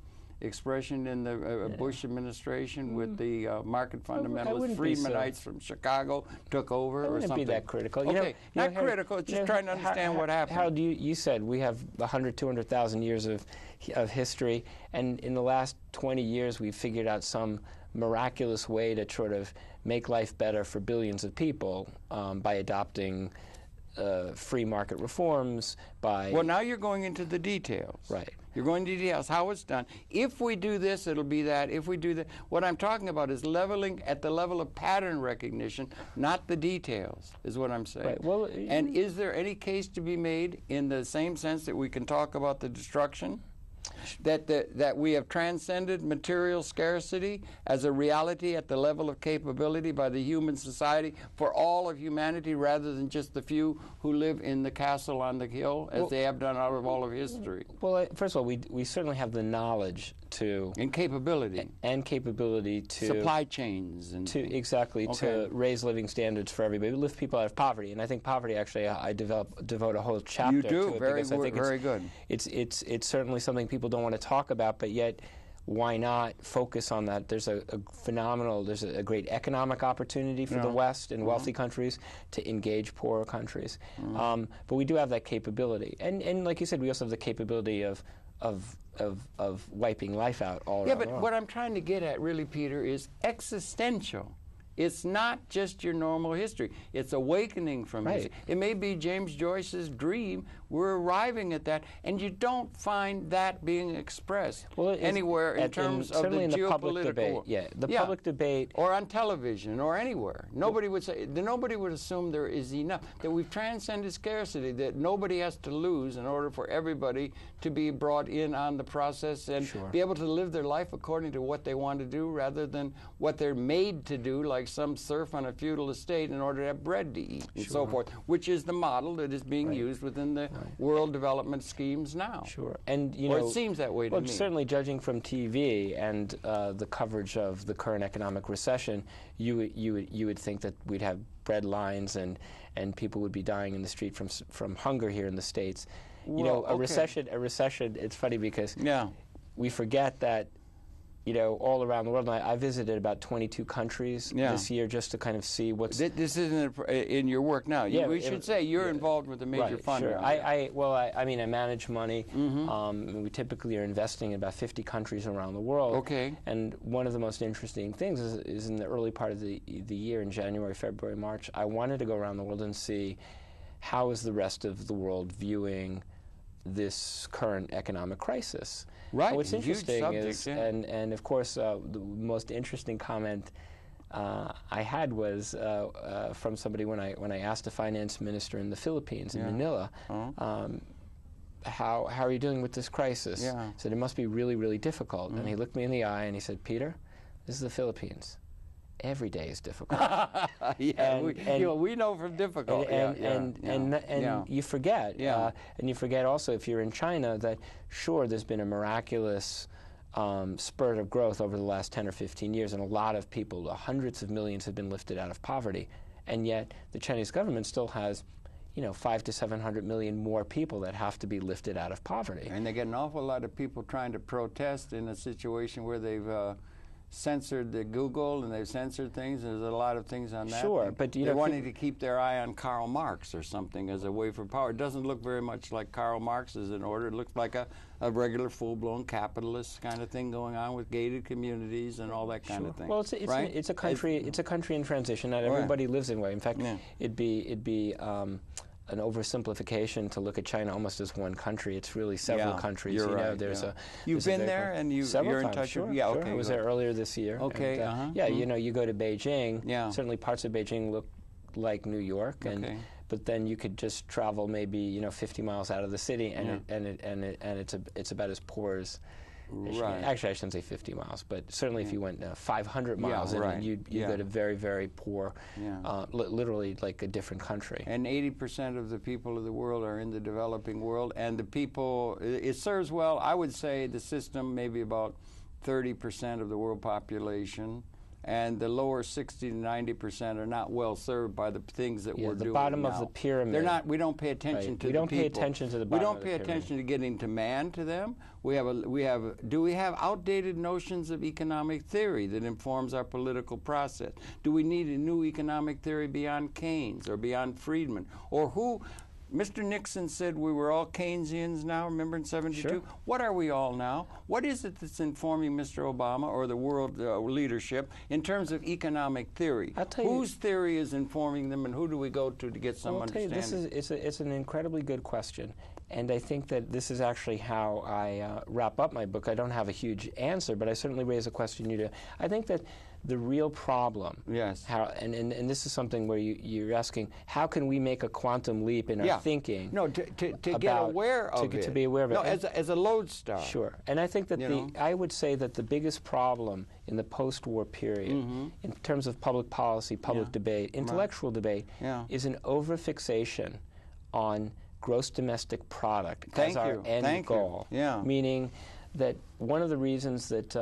expression in the Bush administration with the market fundamentalists, Friedmanites from Chicago took over or something. I wouldn't be that critical. Okay, not critical, just trying to understand what happened. How do you said we have 100, 200,000 years of history, and in the last 20 years we've figured out some miraculous way to sort of make life better for billions of people by adopting free market reforms, by... Well, now you're going into the details. Right. You're going to details how it's done. If we do this, it'll be that. If we do that, what I'm talking about is leveling at the level of pattern recognition, not the details, is what I'm saying. Right. Well, and is there any case to be made in the same sense that we can talk about the destruction? That we have transcended material scarcity as a reality at the level of capability by the human society for all of humanity rather than just the few who live in the castle on the hill as they have done out of all of history. Well, first of all, we certainly have the knowledge to... And capability. And capability to... Supply chains. And to raise living standards for everybody. We lift people out of poverty. And I think poverty, actually, I devote a whole chapter to it. You do. Very good. It's certainly something people don't want to talk about, but yet why not focus on that? There's a great economic opportunity for the West and wealthy countries to engage poorer countries. But we do have that capability. And like you said, we also have the capability of wiping life out all around the world. Yeah, but what I'm trying to get at really, Peter, is existential. It's not just your normal history. It's awakening from history. It may be James Joyce's dream. We're arriving at that, and you don't find that being expressed anywhere in terms of the geopolitical public debate. The public debate, or on television, or anywhere. Nobody would say. Nobody would assume there is enough. That we've transcended scarcity. That nobody has to lose in order for everybody to be brought in on the process and be able to live their life according to what they want to do, rather than what they're made to do, like like some serf on a feudal estate in order to have bread to eat and so forth, which is the model that is being used within the world development schemes now. Sure, and or it seems that way to me. Certainly, judging from TV and the coverage of the current economic recession, you would think that we'd have bread lines and people would be dying in the street from hunger here in the States. You know, a recession. It's funny because we forget that, you know, all around the world. And I visited about 22 countries this year just to kind of see what's. This isn't in your work now. We should say you're involved with a major fund. Sure. I mean, I manage money. We typically are investing in about 50 countries around the world. Okay. And one of the most interesting things is in the early part of the year, in January, February, March, I wanted to go around the world and see how is the rest of the world viewing this current economic crisis. Right. And what's interesting subject, and of course, the most interesting comment I had was from somebody when I asked a finance minister in the Philippines, in Manila, how are you dealing with this crisis? I said, it must be really, really difficult. And he looked me in the eye and he said, Peter, this is the Philippines. Every day is difficult. We know from difficult. And you forget. And you forget also, if you're in China, that sure, there's been a miraculous spurt of growth over the last 10 or 15 years, and a lot of people, hundreds of millions, have been lifted out of poverty. And yet the Chinese government still has 500 to 700 million more people that have to be lifted out of poverty. And they get an awful lot of people trying to protest in a situation where they've censored the Google and they've censored things. There's a lot of things on that. Sure, but they're wanting to keep their eye on Karl Marx or something as a way for power. It doesn't look very much like Karl Marx is in order. It looks like a regular full-blown capitalist kind of thing going on with gated communities and all that kind of thing. Well, it's a country in transition. Not everybody lives in way. In fact, it'd be an oversimplification to look at China almost as one country. It's really several countries. You're right. There's You've been there, and you're in touch with. Sure. I was there earlier this year. Okay. And, you go to Beijing. Certainly, parts of Beijing look like New York, but then you could just travel maybe 50 miles out of the city, and it's about as poor as. Right. Actually, I shouldn't say 50 miles, but certainly if you went 500 miles, you'd go to very, very poor, literally like a different country. And 80% of the people of the world are in the developing world, and the people, it serves well, I would say the system, maybe about 30% of the world population, and the lower 60 to 90% are not well served by the things that we're doing. The bottom of the pyramid. They're not. We don't pay attention to the people. We don't pay attention to the bottom. We don't pay attention to getting demand to them. Do we have outdated notions of economic theory that informs our political process? Do we need a new economic theory beyond Keynes or beyond Friedman, or who? Mr. Nixon said we were all Keynesians now, remember, in '72? Sure. What are we all now? What is it that's informing Mr. Obama or the world leadership in terms of economic theory? I'll tell you, whose theory is informing them, and who do we go to get some understanding? I'll tell you, it's an incredibly good question. And I think that this is actually how I wrap up my book. I don't have a huge answer, but I certainly raise a question you do. I think that the real problem, and this is something where you're asking, how can we make a quantum leap in our thinking? No, to get aware of it. To be aware of it. No, as a lodestar. Sure. And I think that I would say that the biggest problem in the post-war period, in terms of public policy, public debate, intellectual debate, is an overfixation on gross domestic product as our end goal. Meaning that one of the reasons that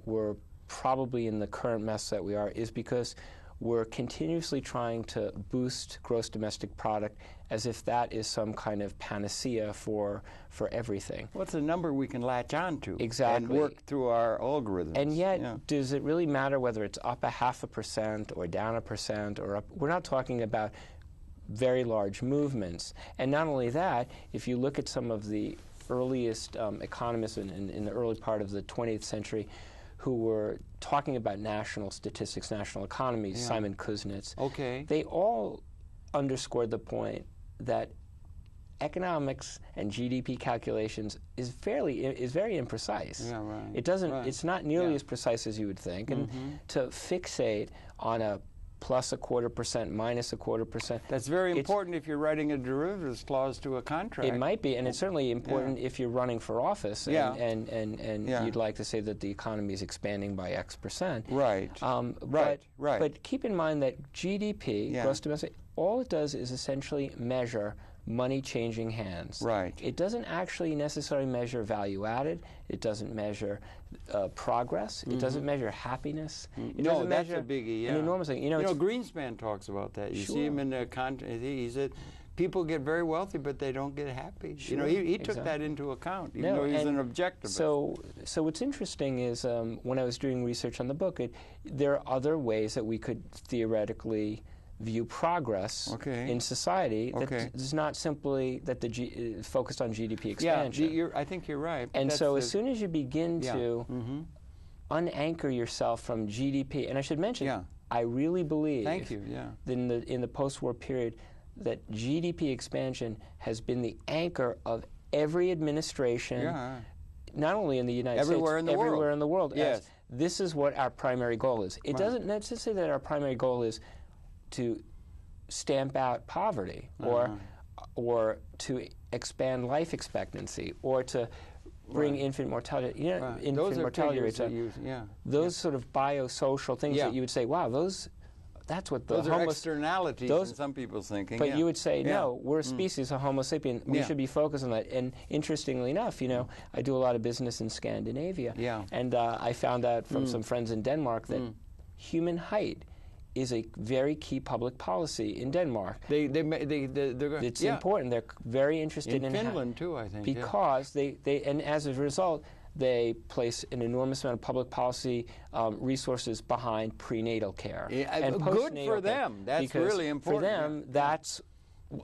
we're probably in the current mess that we are is because we're continuously trying to boost gross domestic product as if that is some kind of panacea for everything. Well, it's a number we can latch on to. Exactly. And work through our algorithms. And yet, does it really matter whether it's up 0.5% or down 1% or up? We're not talking about very large movements. And not only that, if you look at some of the earliest economists in the early part of the 20th century who were talking about national statistics, national economies, Simon Kuznets, they all underscored the point that economics and GDP calculations is very imprecise. It doesn't. It's not nearly as precise as you would think. And to fixate on a plus 0.25%, minus 0.25%. That's very important if you're writing a derivatives clause to a contract. It might be, and it's certainly important if you're running for office and you'd like to say that the economy is expanding by X%. Right. Right. But keep in mind that GDP, gross domestic, all it does is essentially measure money changing hands. Right. It doesn't actually necessarily measure value added. It doesn't measure progress. It doesn't measure happiness. It doesn't that's measure a biggie. an enormous thing. Greenspan talks about that. You see him in the he said people get very wealthy, but they don't get happy. Sure, he took that into account, even though he's an objectivist. So what's interesting is when I was doing research on the book, there are other ways that we could theoretically view progress in society that is not simply that focused on GDP expansion. Yeah, I think you're right. And so as soon as you begin to unanchor yourself from GDP, and I should mention, I really believe Thank you, in the post-war period that GDP expansion has been the anchor of every administration, not only in the United States, everywhere in the world. Yes. This is what our primary goal is. It doesn't necessarily say that our primary goal is to stamp out poverty or to expand life expectancy or to bring infant mortality, infant mortality rates up. Those sort of biosocial things that you would say, wow, that's what the those are externalities in some people's thinking. But you would say, no, we're a species, a Homo sapien. We should be focused on that. And interestingly enough, I do a lot of business in Scandinavia, and I found out from some friends in Denmark that human height is a very key public policy in Denmark. It's important. They're very interested in Finland too, I think, because and as a result, they place an enormous amount of public policy resources behind prenatal care and good for them. That's really important. For them, that's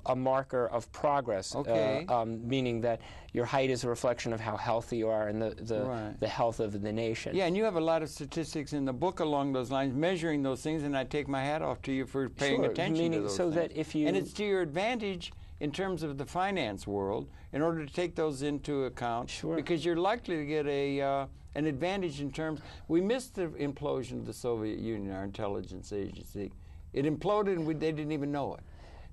a marker of progress, meaning that your height is a reflection of how healthy you are and the health of the nation. Yeah, and you have a lot of statistics in the book along those lines, measuring those things, and I take my hat off to you for paying attention to those things. That if you and it's to your advantage in terms of the finance world, in order to take those into account, because you're likely to get an advantage in terms. We missed the implosion of the Soviet Union, our intelligence agency. It imploded, and they didn't even know it.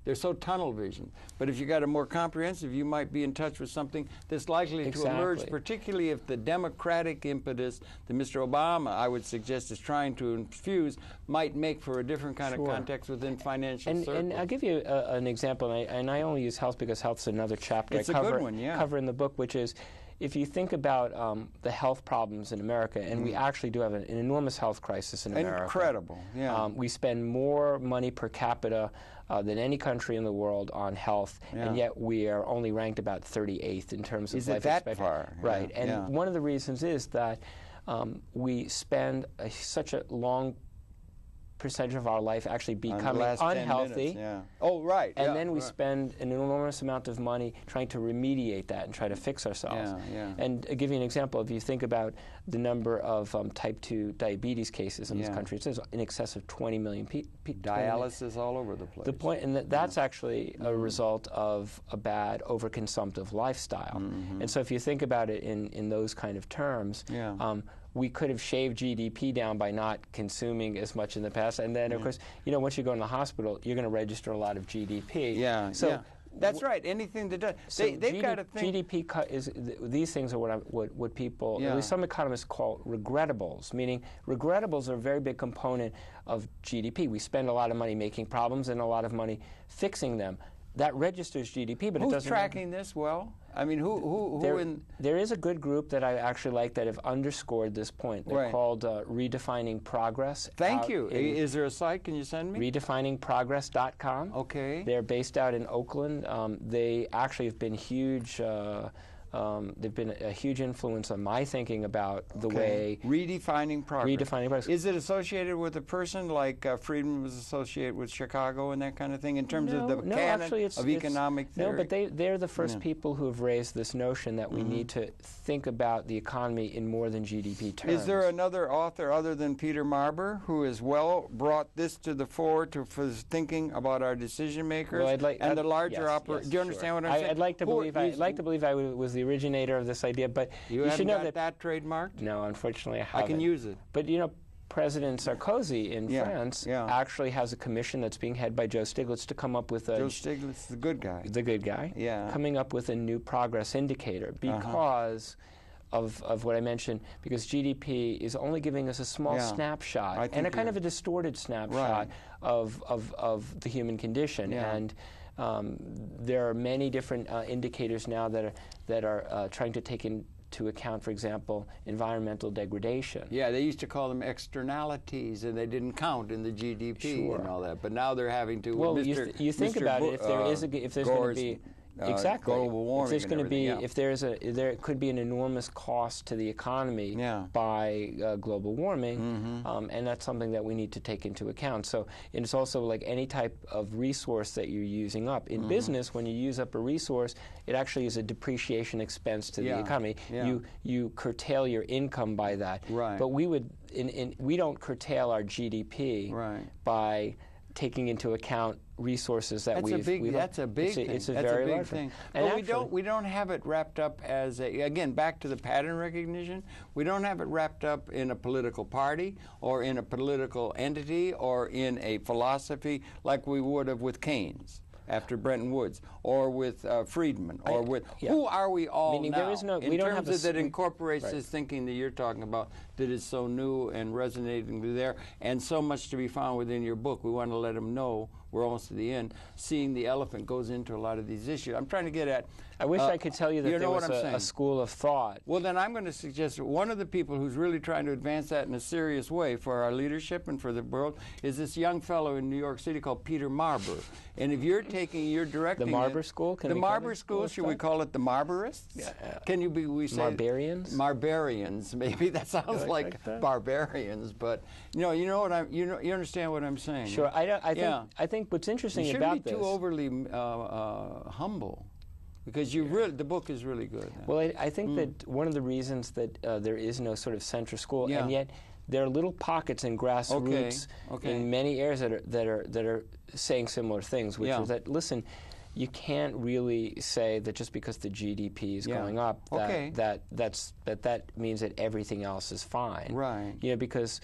They're so tunnel vision. But if you got a more comprehensive, you might be in touch with something that's likely to emerge, particularly if the democratic impetus that Mr. Obama, I would suggest, is trying to infuse, might make for a different kind of context within financial circles. And I'll give you an example, and I only use health because health's another chapter it's I cover, a good one, cover in the book, which is if you think about the health problems in America, and we actually do have an enormous health crisis in America. Incredible, we spend more money per capita than any country in the world on health, and yet we are only ranked about 38th in terms of life expectancy. Is it that far? Right, and one of the reasons is that we spend such a long percentage of our life actually becoming unhealthy. And then we spend an enormous amount of money trying to remediate that and try to fix ourselves. And I'll give you an example. If you think about the number of type 2 diabetes cases in this country, it says in excess of 20 million people. Dialysis all over the place. The point, and that's actually a result of a bad, overconsumptive lifestyle. And so if you think about it in those kind of terms, we could have shaved GDP down by not consuming as much in the past. And then, of course, once you go in the hospital, you're going to register a lot of GDP. That's right. Anything that does. They've got to think. GDP these things are what people, at least some economists call regrettables, meaning regrettables are a very big component of GDP. We spend a lot of money making problems and a lot of money fixing them. That registers GDP, but it doesn't. Who's tracking this well? I mean, There is a good group that I actually like that have underscored this point. They're called Redefining Progress. Thank you. Is there a site? Can you send me? RedefiningProgress.com. Okay. They're based out in Oakland. They actually have been huge. They've been a huge influence on my thinking about the way redefining progress. Redefining progress. Is it associated with a person like Friedman was associated with Chicago and that kind of thing in terms of the canon of economic theory? No, but they're the first people who have raised this notion that we need to think about the economy in more than GDP terms. Is there another author other than Peter Marber who has brought this to the fore for thinking about our decision makers and the larger operation? Do you understand what I'm saying? I'd like to believe I was the originator of this idea, but you should know got that trademarked? No, unfortunately, I haven't. I can use it. But President Sarkozy in France actually has a commission that's being headed by Joe Stiglitz to come up with a... Joe Stiglitz, the good guy. The good guy. Yeah. Coming up with a new progress indicator because of what I mentioned, because GDP is only giving us a small snapshot and a kind of a distorted snapshot of the human condition. And there are many different indicators now that are trying to take into account, for example, environmental degradation. Yeah, they used to call them externalities, and they didn't count in the GDP and all that. But now they're having to. Well, you think about it. If there's going to be exactly global warming, if there's going to be if there could be an enormous cost to the economy by global warming, and that's something that we need to take into account. So it's also like any type of resource that you're using up in business. When you use up a resource, it actually is a depreciation expense to the economy. You curtail your income by that. But we would we don't curtail our GDP by taking into account resources that that's a big thing. It's a very large thing. But we don't have it wrapped up as again, back to the pattern recognition. We don't have it wrapped up in a political party or in a political entity or in a philosophy like we would have with Keynes after Bretton Woods, or with Friedman, or with who are we all Meaning now? There is no, in we don't terms have of that incorporates this thinking that you're talking about, that is so new and resonating there, and so much to be found within your book. We want to let them know. We're almost to the end. Seeing the elephant goes into a lot of these issues. I'm trying to get at... I wish I could tell you that there was a school of thought. Well, then I'm going to suggest one of the people who's really trying to advance that in a serious way for our leadership and for the world is this young fellow in New York City called Peter Marber. And if you're directing... The Marber School? The Marber School, should we call it the Marberists? Can we say... Marbarians? Marbarians, maybe. That sounds like barbarians, but you know what you understand what I'm saying. Sure. I think what's interesting about this... You shouldn't be too overly humble, because the book is really good. Well, I think that one of the reasons that there is no sort of central school, and yet there are little pockets and grassroots in many areas that are saying similar things, which is that, listen, you can't really say that just because the GDP is going up that means that everything else is fine. Right. You know, because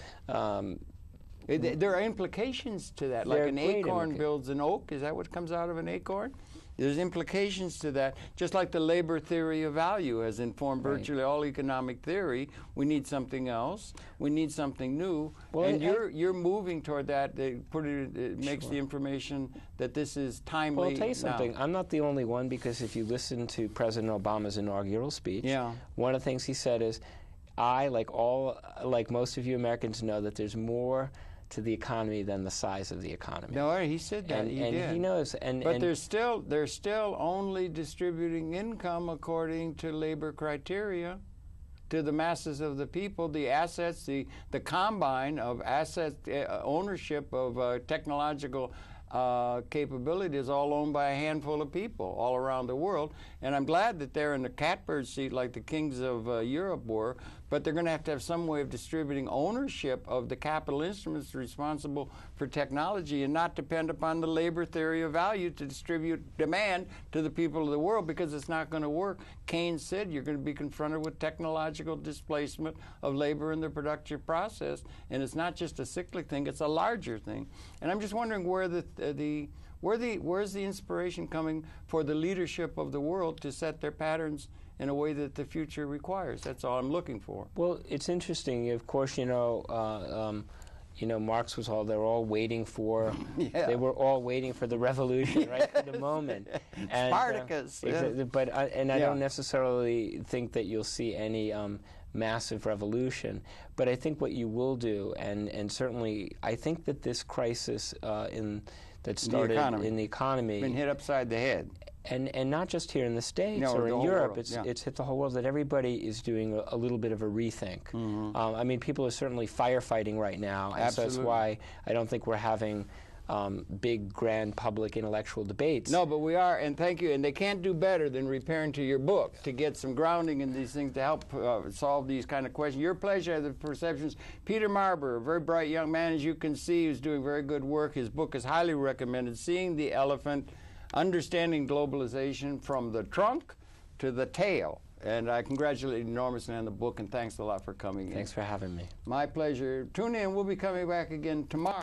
there are implications to that. Like an acorn builds an oak. Is that what comes out of an acorn? There's implications to that. Just like the labor theory of value has informed virtually all economic theory, we need something else. We need something new. Well, and you're moving toward that. It makes the information that this is timely. Well, I'll tell you something. I'm not the only one, because if you listen to President Obama's inaugural speech, one of the things he said is, like most of you Americans know, that there's more to the economy than the size of the economy. No, he said that. And he knows. But they're still only distributing income according to labor criteria to the masses of the people. The assets, the combine of asset ownership of technological capability is all owned by a handful of people all around the world. And I'm glad that they're in the catbird seat like the kings of Europe were, but they're going to have some way of distributing ownership of the capital instruments responsible for technology, and not depend upon the labor theory of value to distribute demand to the people of the world, because it's not going to work. Keynes said you're going to be confronted with technological displacement of labor in the productive process, and it's not just a cyclic thing, it's a larger thing. And I'm just wondering where's the inspiration coming for the leadership of the world to set their patterns in a way that the future requires. That's all I'm looking for. Well, it's interesting. Of course, Marx was they were all waiting for, they were all waiting for the revolution, right, for the moment. And, Spartacus. But I don't necessarily think that you'll see any massive revolution. But I think what you will do, and certainly I think that this crisis that started in the economy, been hit upside the head. And not just here in the States or in Europe, it's hit the whole world, that everybody is doing a little bit of a rethink. I mean, people are certainly firefighting right now, and so that's why I don't think we're having big, grand, public intellectual debates. No, but we are, and thank you. And they can't do better than repairing to your book to get some grounding in these things to help solve these kind of questions. Your pleasure, the perceptions. Peter Marber, a very bright young man, as you can see, who's doing very good work. His book is highly recommended, Seeing the Elephant, Understanding Globalization from the Trunk to the Tail. And I congratulate you enormously on the book, and thanks a lot for coming in. Thanks for having me. My pleasure. Tune in. We'll be coming back again tomorrow.